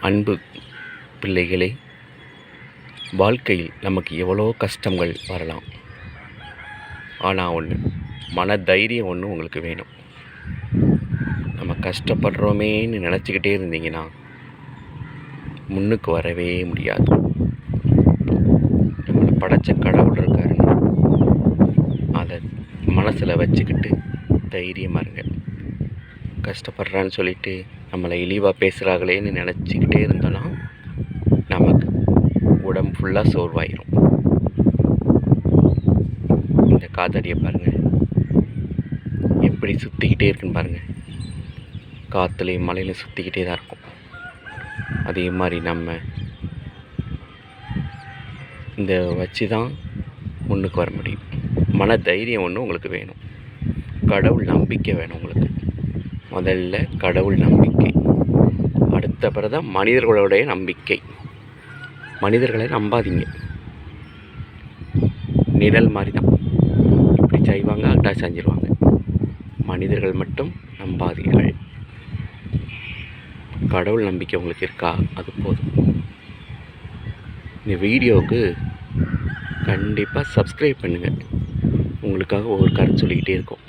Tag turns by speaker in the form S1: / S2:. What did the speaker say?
S1: அன்பு பிள்ளைகளே, வாழ்க்கையில் நமக்கு எவ்வளோ கஷ்டங்கள் வரலாம். ஆனால் ஒன்று, மன தைரியம் ஒன்று உங்களுக்கு வேணும். நம்ம கஷ்டப்படுறோமேன்னு நினச்சிக்கிட்டே இருந்தீங்கன்னா முன்னுக்கு வரவே முடியாது. நம்மளை படைச்ச கடவுள் இருக்காருன்னு அதை மனசில் வச்சுக்கிட்டு தைரியமாக இருங்க. கஷ்டப்படுறான்னு சொல்லிட்டு நம்மளை இழிவாக பேசுகிறாங்களேன்னு நினச்சிக்கிட்டே இருந்தோன்னா நமக்கு உடம்பு ஃபுல்லாக சோர்வாயிரும். இந்த காத்தாடியை பாருங்கள், எப்படி சுற்றிக்கிட்டே இருக்குன்னு பாருங்கள். காற்றுலையும் மலையிலையும் சுற்றிக்கிட்டே தான் இருக்கும். அதே மாதிரி நம்ம இந்த வச்சு தான் முன்னுக்கு வர முடியும். மன தைரியம் ஒன்று உங்களுக்கு வேணும். கடவுள் நம்பிக்கை வேணும் உங்களுக்கு. முதல்ல கடவுள் நம்பிக்கை, அடுத்த பிறகுதான் மனிதர்களுடைய நம்பிக்கை. மனிதர்களை நம்பாதீங்க, நிழல் மாதிரி தான். இப்படி செய்வாங்க, அட்டா செஞ்சிருவாங்க. மனிதர்கள் மட்டும் நம்பாதீர்கள். கடவுள் நம்பிக்கை உங்களுக்கு இருக்கா? அது போதும். இந்த வீடியோவுக்கு கண்டிப்பாக சப்ஸ்கிரைப் பண்ணுங்கள். உங்களுக்காக ஒவ்வொரு கருத்து சொல்லிக்கிட்டே இருக்கும்.